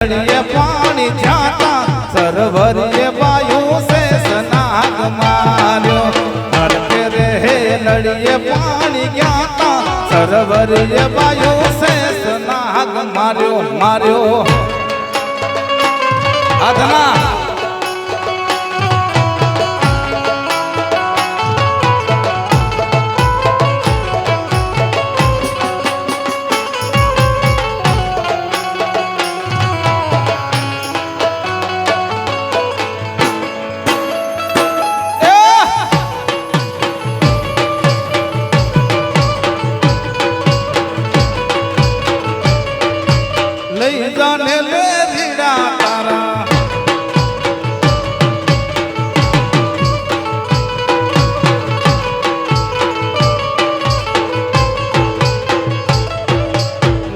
लड़िए पानी जाता सरवरिए वायु से स्नाग मार्यो हरते रहे लड़िए पानी जाता सरवरिए वायु से स्नाग मार्यो मार्यो अदना जाने ले रीड़ा तारा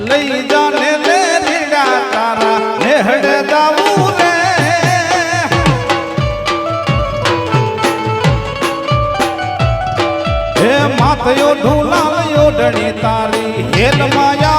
ले जाने ले रीड़ा तारा नेहड़ दाऊ रे हे माथयो ढूलायो डणी तारी हेल माया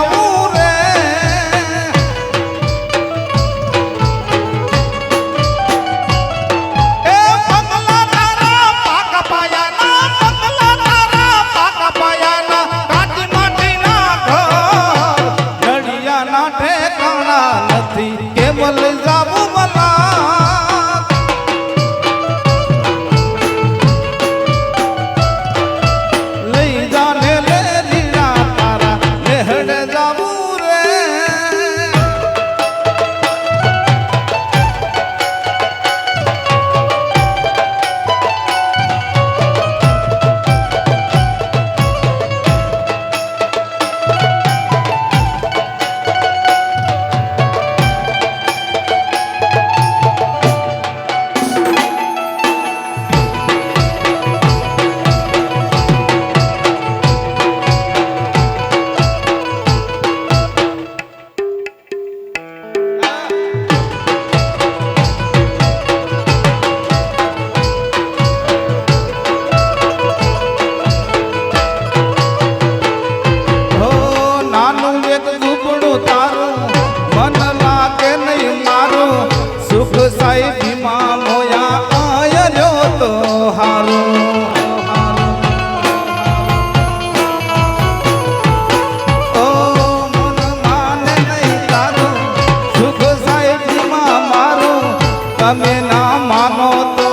તમે ના માનો તો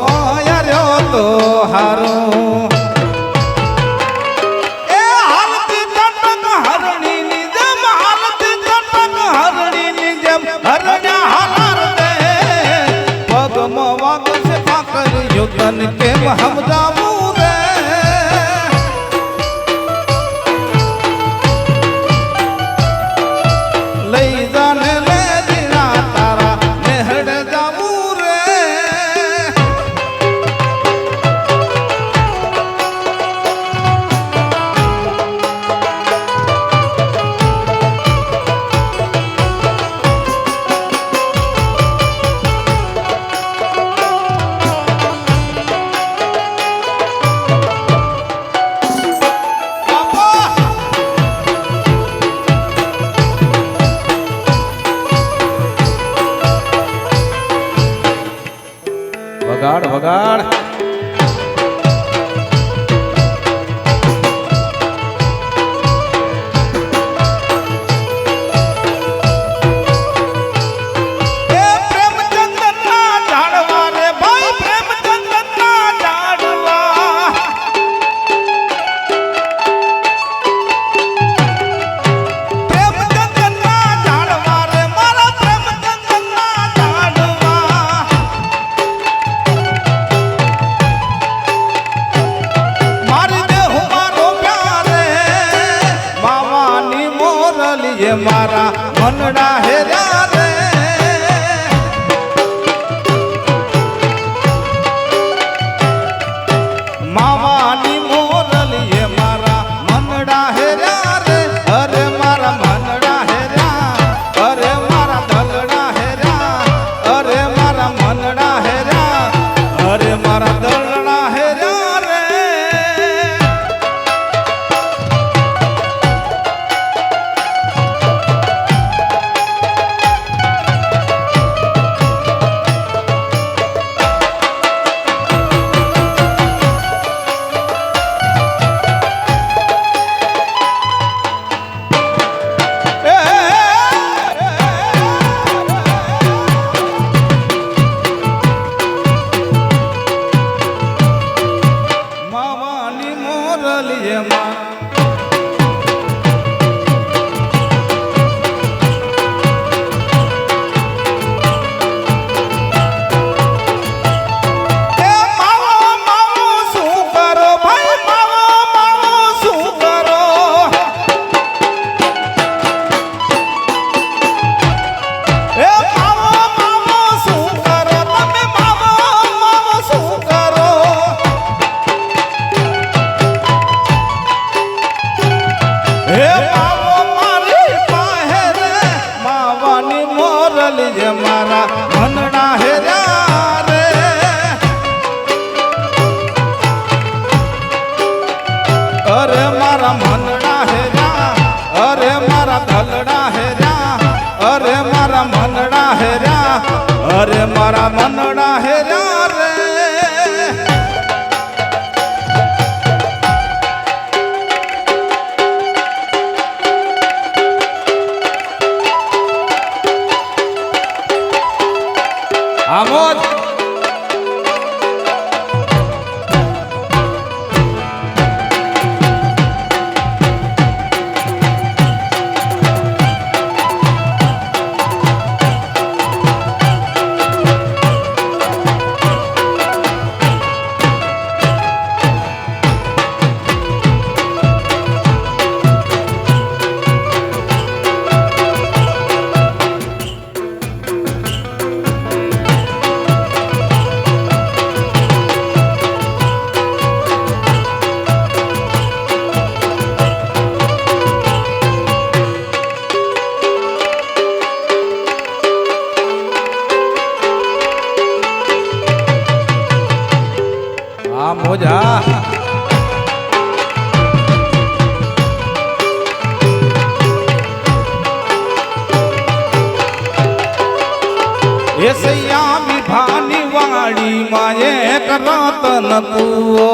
આયર્યો તો હારો એ હાલતી તટક હરણી ની જેમ હાલતી તટક હરણી ની જેમ હરણ્યા હાલાર દે પગમાં વાગ છે પાકર યુગન કેમ સમજાવું રે લઈ જાને લે દીના તારા નેહડ વગાડ વગાડ બદલી જે મારા મનડા હેર્યા રે અરે મારા મનડા હેર્યા અરે મારા ધલડા હેર્યા અરે મારા મનડા હેર્યા અરે મારા મનડા હેર્યા રે આમોદ મોજા એ સૈયા વિભાની વાડી માં એક રતન કુવો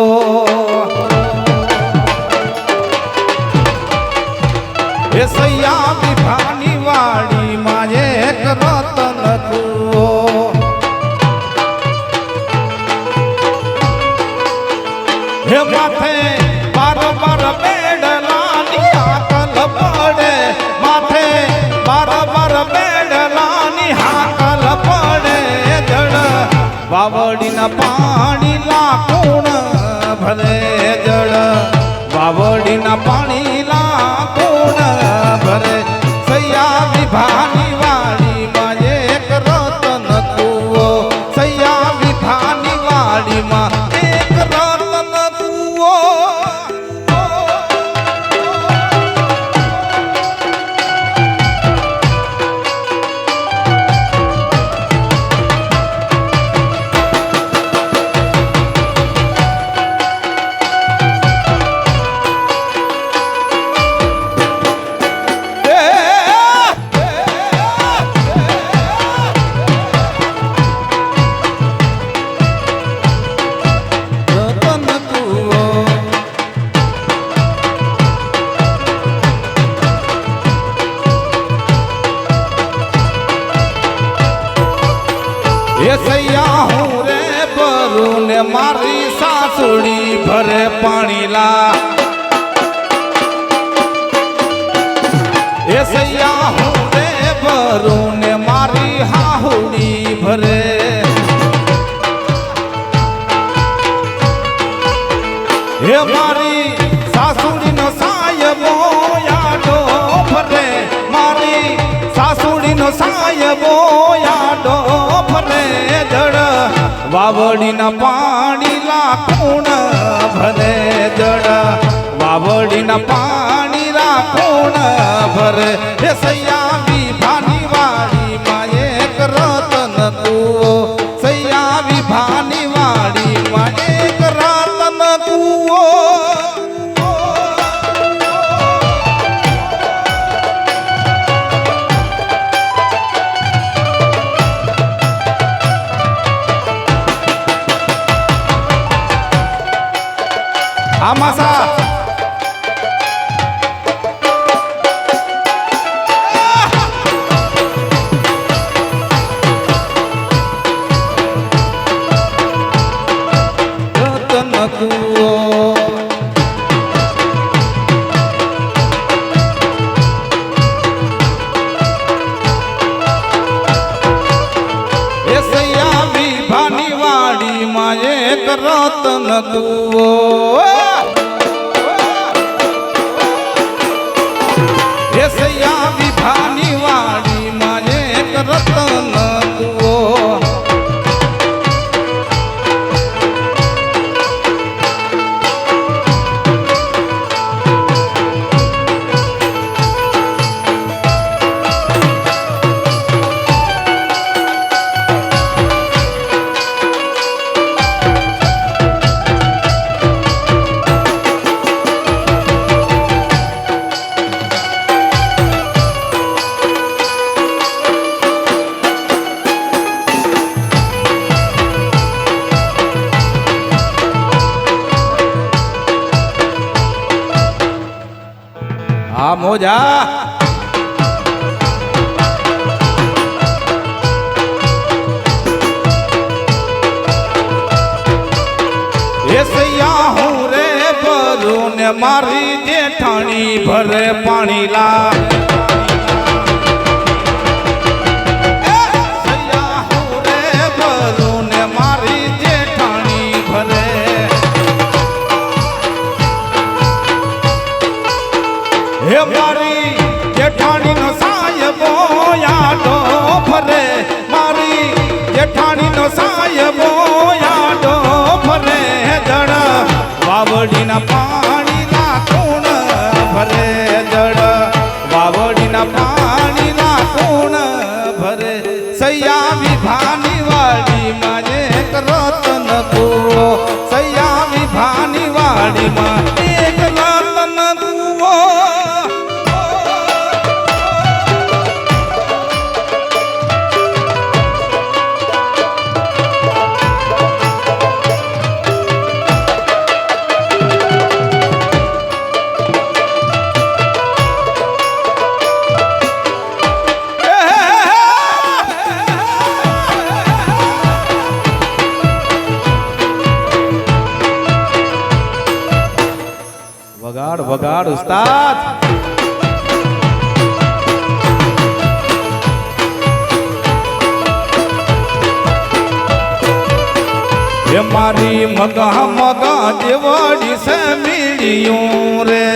એ સૈયા વિભાની વાડી માં એક રતન કુવો હે માથે બાર બેડલાની હાકલ પડે માથે બાર બેડલાની હાકલ પડે જડ વાવડીના પાણી લાખુણ ભરે જડ વાવડીના પાણી લાખુણ ભરે સૈયા વિભાની વાડીમાં એક રતન કુવો સૈયા વિભાની વાડીમાં એક રતન કુવો સૈયા હું રે ભરું ને મારી સાસુડી ભરે પાણીલા એ સૈયા હું રે ભરું ને મારી હાહુડી ભરે હે મારી સાસુડીનો સાયબો યાદો ભરે મારી સાસુડીનો સાયબો યાદો ભરે જડ વાવડીના પાણી લાખુણ ભરે જડ વાવડીના પાણી લાખુણ ભરે હે સૈયા વિભાની વાડીમાં એક રતન કુવો સૈયા વિભાની વાડીમાં એક રતન કુવો આમાસા રતન કુવો એ સૈયા વિભાની વાડીમાં એક રતન કુવો સૈયા વિભાની વાડીમાં એક રતન કુવો હા મોજા એસૈયા હું રે ભરું ને મારી જેઠાણી ભરે પાણી લા એસૈયા હું રે ભરું ને મારી જેઠાણી ભરે હે મારી જેઠાણી નો સાયબો યાદો ભરે મારી જેઠાણી નો સાયબો યાદો ભરે જડ વાવડીના પાણીના કુણ ભરે જડ વાવડીના પાણીના કુણ ભરે સૈયા વિભાની વાડીમાં એક રતન કૂવો સૈયા વિભાની વાડીમાં એક રતન કૂવો વગાડ વગાડ ઉસ્તાદ એ મારી મગા મગા જેવડી સે મીડિયું રે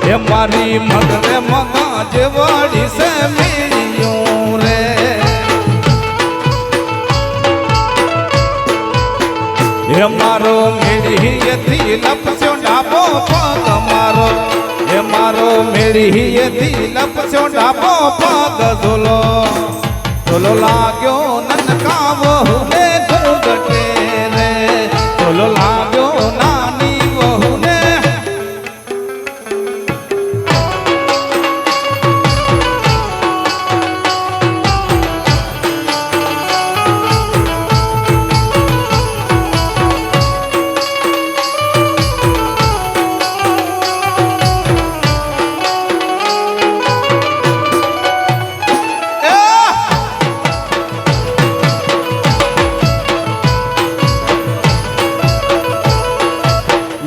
એ મારી મગરે મગા જેવડી સે મીડિયું રે હે મારો મેળીએથી લપસ્યો ડાબો પગ મારો હે મારો મેળીએથી લપસ્યો ડાબો પગ ઝોલો ઝોલો લાગ્યો નનકાવો ને ઘૂંઘટે રે ઝોલો લાગ્યો નાની વહુને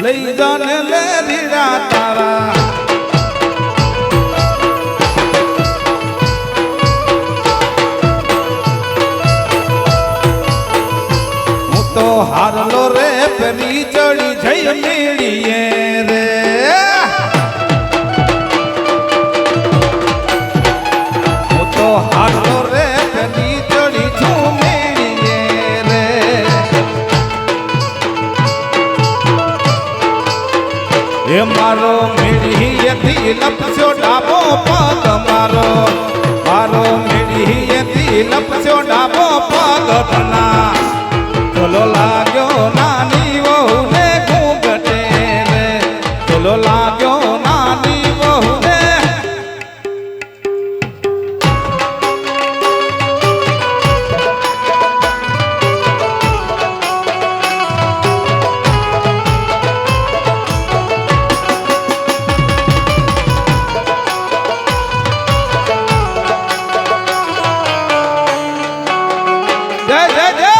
લઈ જાને લે રીરા તારા હું તો હારલો રે પેલી ચડી જઈ મેળીએ રે હું તો હારલો રે પેલી ચડી છું મેળીએ રે એ મારો મેળીએથી લપસ્યો ડાબો પગ મારો મારો મેળીએથી લપસ્યો ડાબો પગ ધના ચલો લાગ્યો નાની વહુને ઘૂંઘટે રે ચલો લાગ્યો નાની વહુને જય જય જય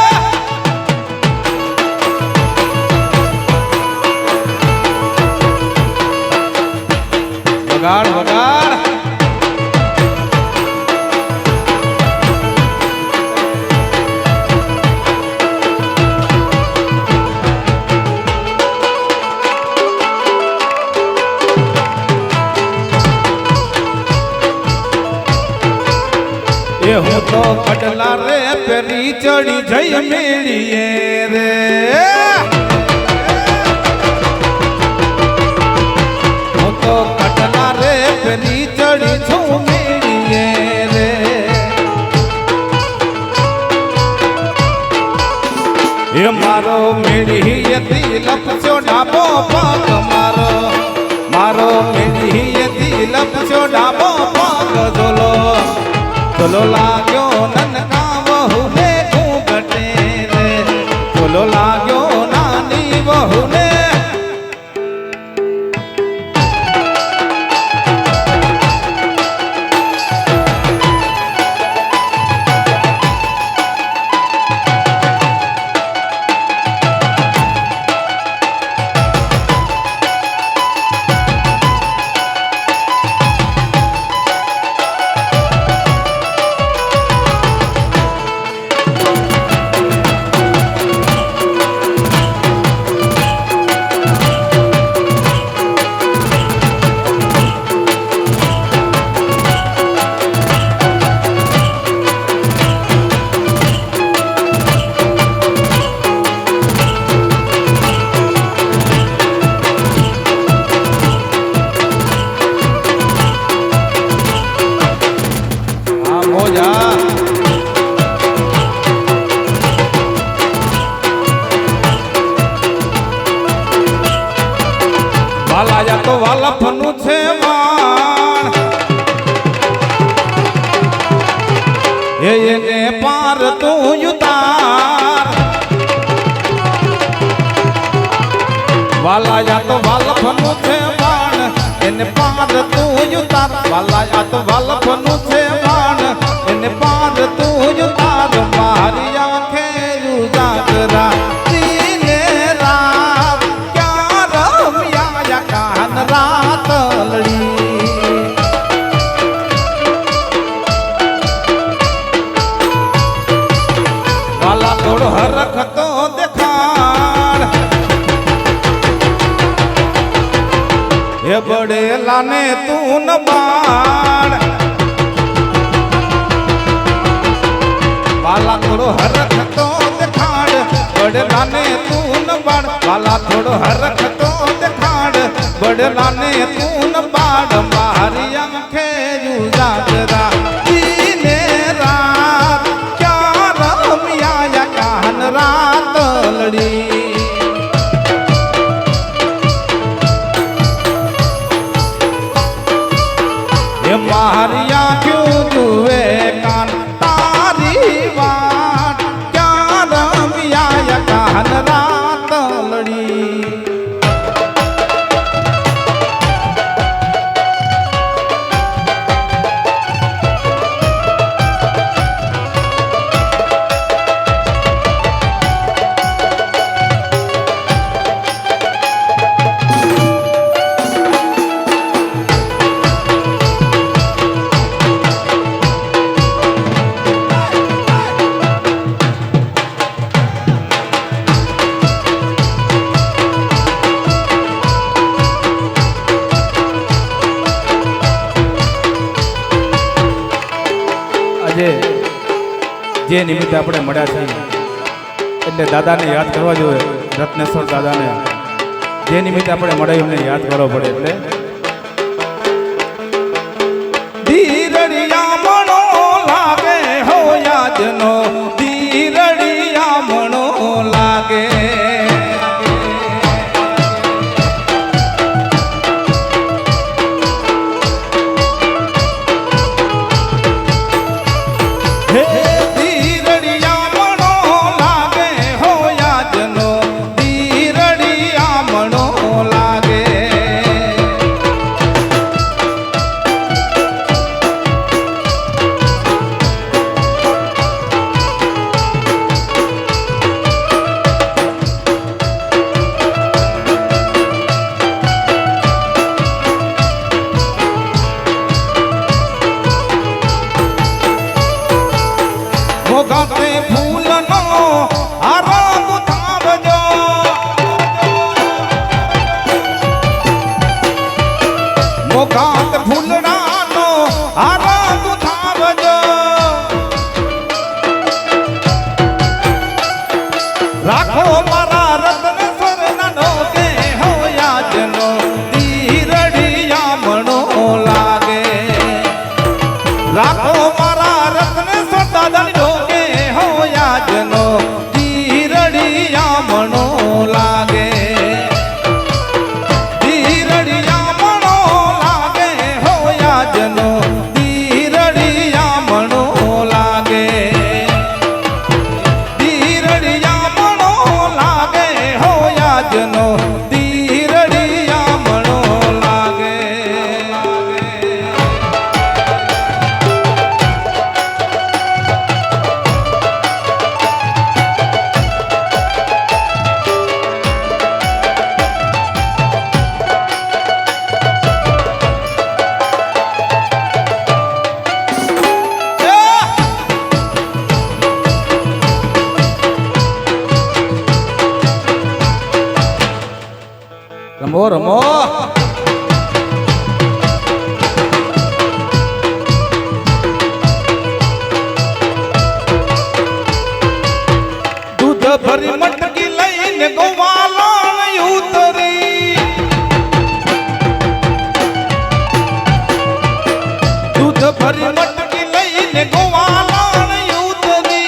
વગાડ વગાડ એ હું તો કડલા રે પેરી ચડી જઈ મેળીએ રે હું તો કડલા રે પેરી ચડી છું મેળીએ રે એ મારો મેળીએથી લપસ્યો ડાબો પગ મારો મારો મેળીએથી લપસ્યો ડાબો પગ ઝોલો ઝોલો લાગ્યો નનકા વહુને ઘૂંઘટે રે ઝોલો લાગ્યો નાની વહુને હે એને પાર તું ઉતાર વાલા યા તો વાલફનું છે બાણ એને પાર તું ઉતાર વાલા યા તો વાલફનું છે બાણ એને પાર તું ઉતાર મારી આંખે ઉજાગરા દીને રાત ક્યાં રમ્યા યા કાન રાત લડી વાલા થોડો હરખ તો દેખાડ હે બડેલા ને તું ન બાળ વાલા થોડો હરખ તો દેખાડ બડેલા ને તું ન બાળ વાલા થોડો હરખ તો દેખાડ બડેલા ને તું ન બાળ મારી આંખે ઉજાગરા દીને રાત ક્યાં રમ્યા યા કાન રાત લડી મારી આંખ્યું જુએ કાન તારી વાત ક્યાં રમ્યા કાન રાત લડી જે નિમિત્તે આપણે મળ્યા છીએ એટલે દાદાને યાદ કરવા જોઈએ રત્નેશ્વર દાદાને જે નિમિત્તે આપણે મળ્યા એમને યાદ કરવો પડે એટલે ધીરડિયા મણો લાગે હો યાજનો ધીરડિયા મણો લાગે મોગાતે ફૂલનો આરામ થાવજો મોગાત ફૂલડાનો આરામ થાવજો રાખો મારા રત્નેશ્વર નાનો કે હો યાજનો ધીરડિયા મણો લાગે રાખો મારા રત્નેશ્વર દાદાની યાજનો ધીરડિયા મણો લાગે ધીરડિયા મણો લાગે હો યાજનો ધીરડિયા મણો લાગે ધીરડિયા મણો લાગે હો યાજનો ધીરડિયા મણો લાગે રમો રમો દૂધ ભરી મટકી લઈને ગોવાલા ઉતરી દૂધ ભરી મટકી લઈને ગોવાલા ઉતરી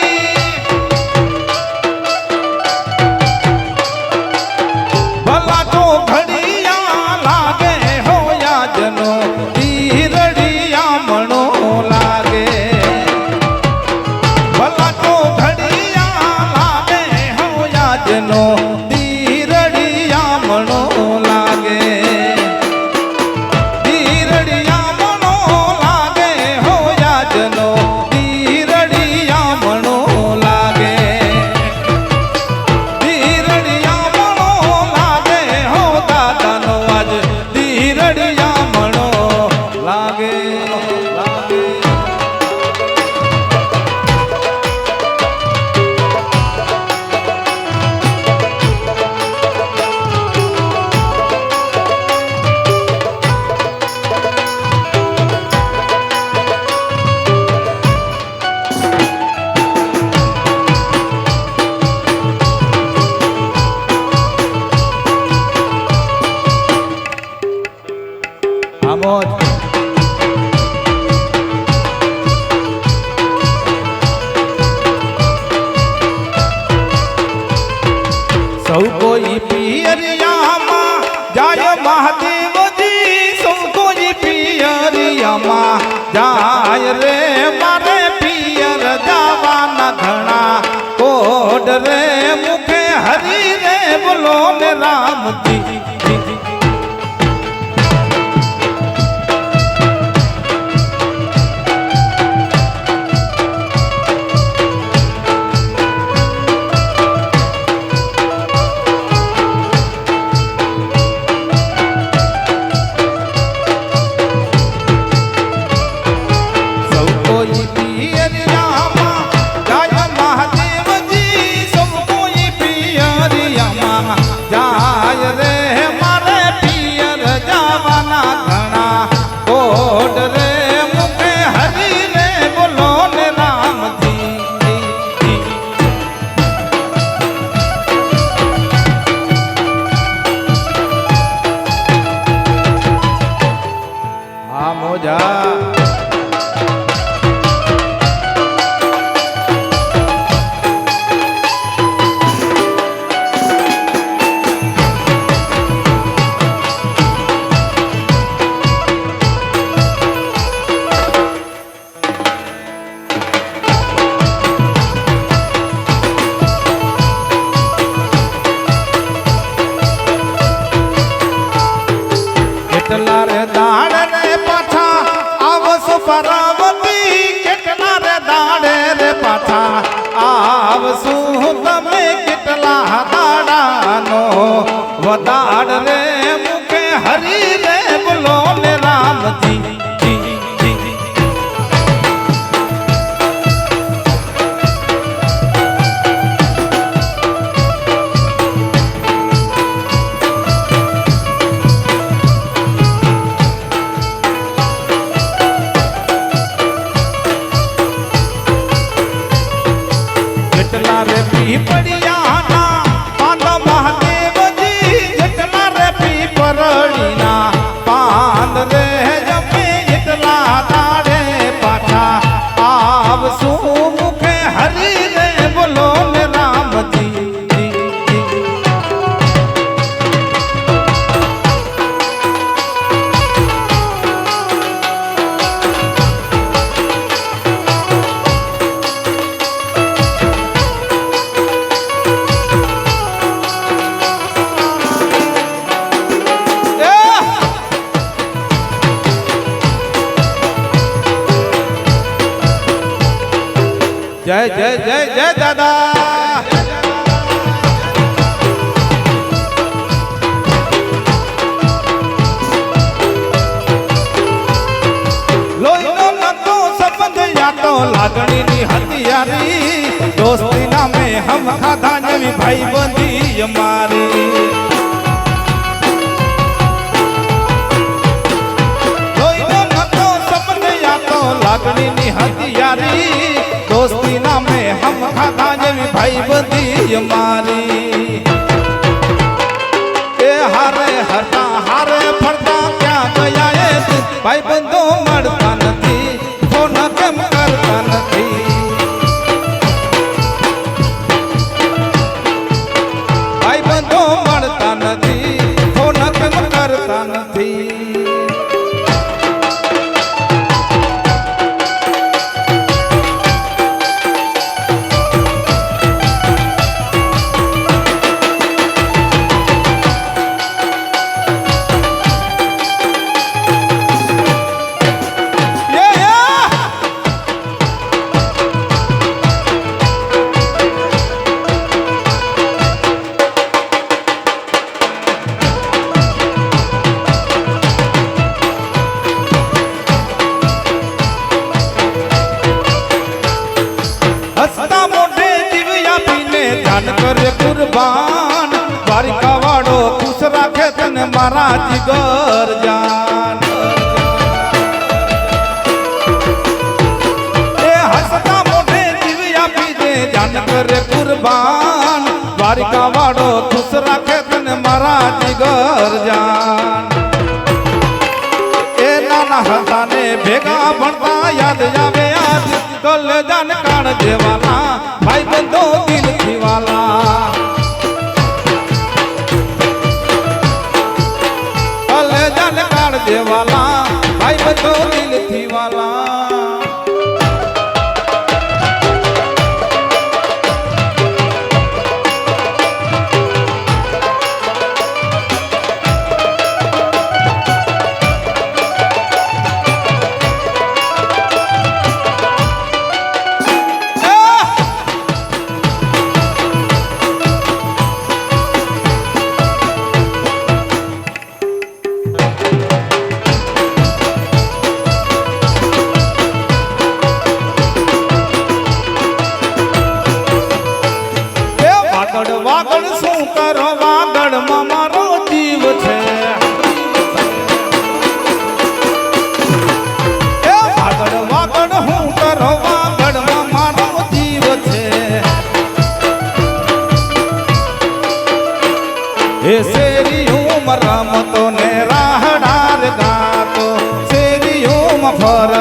ભલા તો ઘડિયા લાગે હો યાજનો ધીરડિયા મણો લાગે જાય રે મારે પિયર જવાના ઘણા કોડ રે મુખે હરી રે બોલો ને રામજી કેટલા રે દાડ રે પાછા આવસો પરાવતી કેટલા રે દાડ રે પાછા આવશું તમે કેટલા દાડાનો વદાડ રે મુખે હરી રે બોલો ને રામજી પડિયાના પાંદ મહાદેવજી જેટલા રે પીપરડીના પાંદ રે જમે એટલા દાડે પાછા આવશું મુખે હરી રે બોલો ને રામજી જય જય જય જય દાદા લોહીનો નતો સંબંધ યાતો લાગણીની હથિયારી દોસ્તી નામે હમ ખાધા નવી ભાઈ બંધી અમારી લોહીનો નતો સંબંધ યાતો લાગણીની હથિયારી दोस्ती नामे हम खाधा जेवी भाई बंदी हमारी ए हारे हरता हारे फरता क्या गया ए भाई बंदो मरता नहीं फोन केम करता नहीं भाई बंदो मरता नहीं फोन केम करता नहीं कुर्बान द्वारिका वाड़ो खुश राखे तने मारा जिगर जान ए हसता मोटे जीविया पीजे जान करे कुर्बान द्वारिका वाड़ो खुश राखे तने मारा जिगर जान ए नाना हता ने भेगा भणता याद आवे आज कल जान कान देवाला भाई बंदो दिल थी वाला देवाला भाई बंदो दिल थी वाला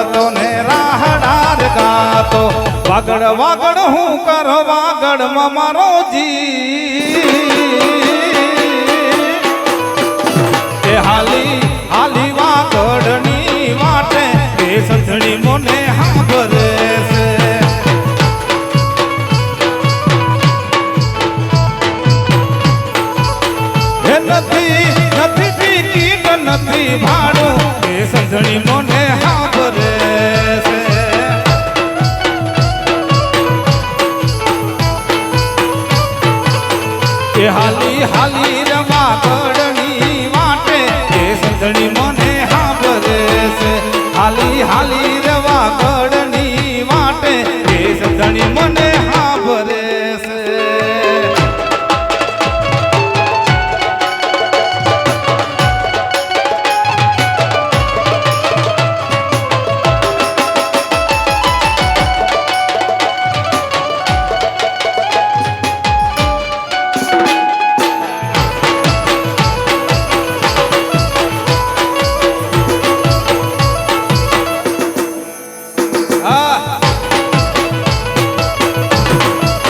વળતો ને રાહડાર ગાતો વાગડ વાગડ હું કરો વાગડમાં મારો જી એ હાલી હાલી વાગડની વાટે એ સંધણી મોને સાંભળે છે એ નથી નથી ટિકિટ નથી ભાડું એ સંધણી મોને સાંભળે છે એ હાલી હાલી રવાગડની વાટે એ સંધણી મને સાંભળે છે હાલી હાલી રવાગડની વાટે એ સંધણી મને